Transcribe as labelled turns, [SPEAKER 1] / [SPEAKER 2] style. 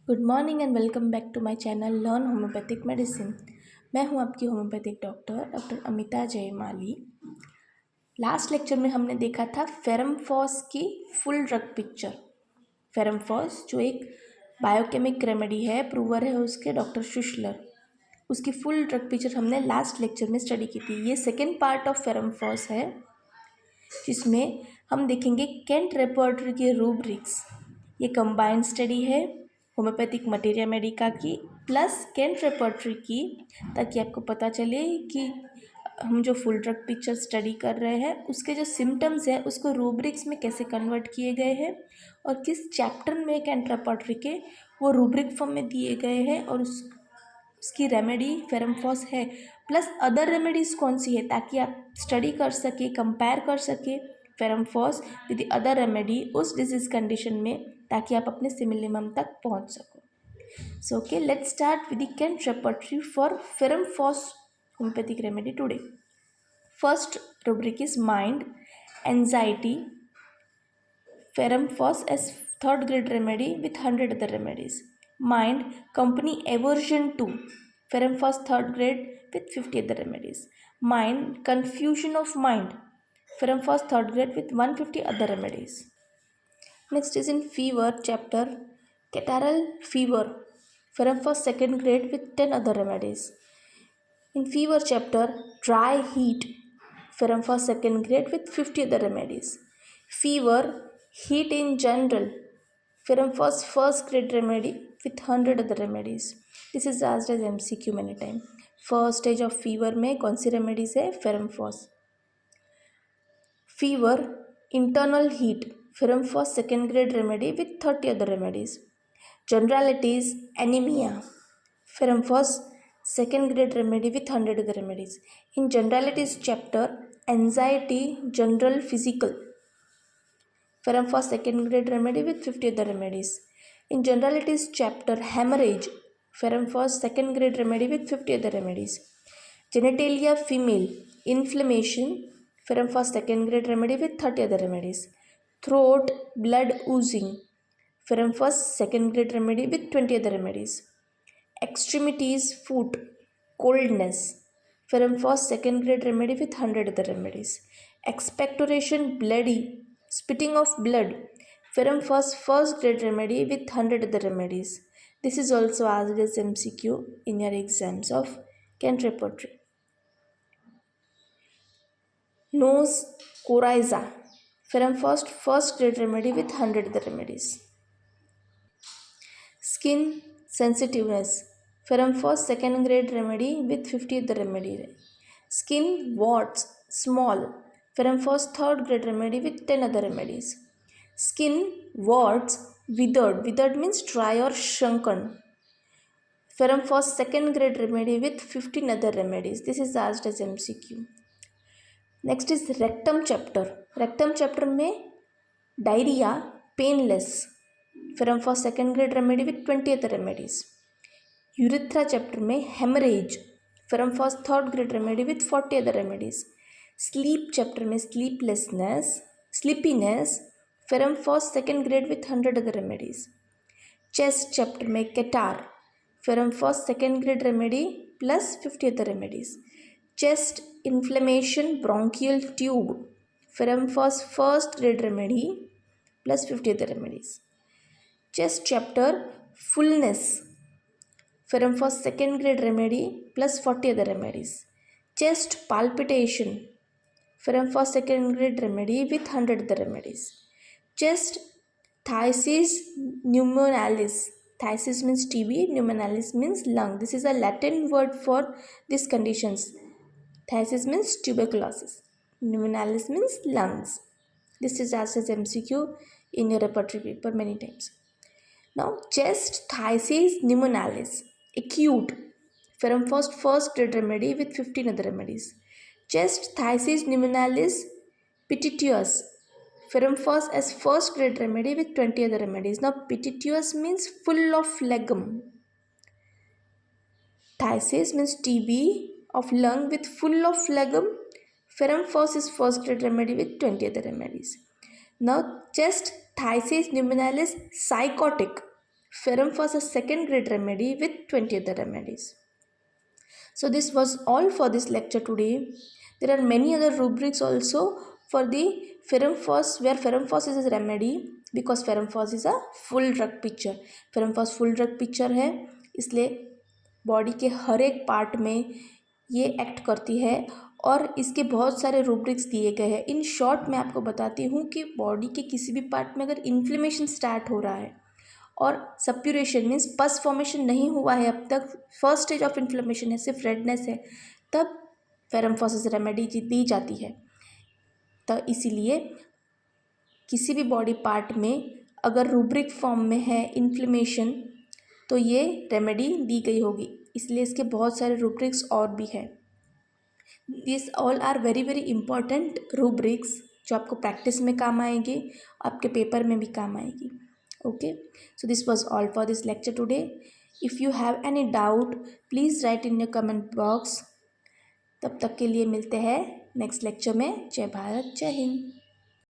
[SPEAKER 1] Good morning and welcome back to my channel learn homeopathic medicine. मैं हूं आपकी homeopathic doctor doctor Amita Jaymali. Last lecture में हमने देखा था फेरमफॉस की फुल ड्रग पिक्चर। फेरमफॉस जो एक बायोकेमिक रेमेडी है, प्रूवर है उसके डॉक्टर शुशलर, उसकी फुल ड्रग पिक्चर हमने लास्ट लेक्चर में स्टडी की थी। ये सेकेंड पार्ट ऑफ फेरमफॉस है जिसमें हम देखेंगे कैंट रेपर्टरी के रूब्रिक्स। ये कंबाइंड स्टडी है होम्योपैथिक मटेरिया मेडिका की प्लस कैंट रेपर्टरी की, ताकि आपको पता चले कि हम जो फुल ड्रग पिक्चर स्टडी कर रहे हैं उसके जो सिम्टम्स हैं उसको रूब्रिक्स में कैसे कन्वर्ट किए गए हैं और किस चैप्टर में कैंट रेपर्टरी के वो रूब्रिक फॉर्म में दिए गए हैं और उसकी रेमेडी फेरमफॉस है, प्लस अदर रेमेडीज़ कौन सी है, ताकि आप स्टडी कर सके, कंपेयर कर सके ferrum phos with the other remedy उस डिजीज़ कंडीशन में, ताकि आप अपने सिमिलिमम तक पहुंच सको। So okay, let's start with the Kent repertory for ferrum phos homeopathic remedy today. First rubric is mind, anxiety, Ferrumphos as third grade remedy with 100 other remedies. Mind, company aversion to, Ferrumphos third grade with 50 other remedies. Mind, confusion of mind, Ferrumphos third grade with 150 other remedies. Next is in fever chapter, catarrhal fever, Ferrumphos second grade with 10 other remedies. In fever chapter, dry heat, Ferrumphos second grade with 50 other remedies. Fever, heat in general, Ferrumphos first grade remedy with 100 other remedies. This is asked as MCQ many times. First stage of fever में कौन सी remedies है? Ferrumphos. Fever, internal heat, Ferrumphos second grade remedy with 30 other remedies. Generalities, anemia, Ferrumphos second grade remedy with 100 other remedies. In generalities chapter, anxiety, general physical, Ferrumphos second grade remedy with 50 other remedies. In generalities chapter, hemorrhage, Ferrumphos second grade remedy with 50 other remedies. Genitalia female, inflammation, Ferrumphos second grade remedy with 30 other remedies. Throat, blood oozing, Ferrumphos second grade remedy with 20 other remedies. Extremities, foot, coldness, Ferrumphos second grade remedy with 100 other remedies. Expectoration, bloody, spitting of blood, Ferrumphos first grade remedy with 100 other remedies. This is also asked as MCQ in your exams of Kent Repertory. Nose, coryza, Ferrumphos first grade remedy with 100 other remedies. Skin sensitiveness, Ferrumphos second grade remedy with 50 other remedy. Skin warts, small, Ferrumphos third grade remedy with 10 other remedies. Skin warts, withered, withered means dry or shrunken, Ferrumphos second grade remedy with 15 other remedies. This is asked as MCQ. Next is rectum chapter. Rectum chapter में diarrhea, painless, Ferrumphos second grade remedy with 20 other remedies. Urethra chapter में hemorrhage, Ferrumphos third grade remedy with 40 other remedies. Sleep chapter में sleepiness, Ferrumphos second grade with 100 other remedies. Chest chapter में catarrh, Ferrumphos second grade remedy plus 50 other remedies. Chest inflammation, bronchial tube, Ferrumphos first grade remedy plus 50 other remedies. Chest chapter, fullness, Ferrumphos second grade remedy plus 40 other remedies. Chest palpitation, Ferrumphos second grade remedy with 100 other remedies. Chest thysis pneumonialis, thysis means TB, pneumonialis means lung. This is a Latin word for these conditions. Thysis means tuberculosis, pneumonialis means lungs. This is asked as MCQ in your repertory paper many times. Now, chest thysis pneumonialis, acute, Ferrumphos first grade remedy with 15 other remedies. Chest thysis pneumonialis pituitous, Ferrumphos as first grade remedy with 20 other remedies. Now, pituitous means full of phlegm. Thysis means TB of lung with full of phlegm. Ferrumphos is first grade remedy with 20 other remedies. Now, chest thysis pneumonialis psychotic, Ferrum was a second grade remedy with 20 other remedies. So this was all for this lecture today. There are many other rubrics also for the Ferrum Phos, where Ferrum Phos is a remedy because Ferrum Phos is a full drug picture. Ferrum Phos full drug picture है, इसलिए body के हर एक part में ये act करती है और इसके बहुत सारे रूब्रिक्स दिए गए हैं. इन शॉर्ट मैं आपको बताती हूँ कि बॉडी के किसी भी पार्ट में अगर इन्फ्लेमेशन स्टार्ट हो रहा है और सप्यूरेशन मीन्स पस फॉर्मेशन नहीं हुआ है अब तक, फर्स्ट स्टेज ऑफ इन्फ्लेमेशन है, सिर्फ रेडनेस है, तब फेरम फॉस रेमेडी दी जाती है. तो इसीलिए किसी भी बॉडी पार्ट में अगर रूब्रिक फॉर्म में है इन्फ्लेमेशन तो ये रेमेडी दी गई होगी. इसलिए इसके बहुत सारे रूब्रिक्स और भी है. This all are very very important rubrics जो आपको प्रैक्टिस में काम आएंगे, आपके पेपर में भी काम आएगी. Okay, so this was all for this lecture today. If you have any doubt, please write in your comment box. तब तक के लिए मिलते हैं नेक्स्ट लेक्चर में. जय भारत, जय हिंद.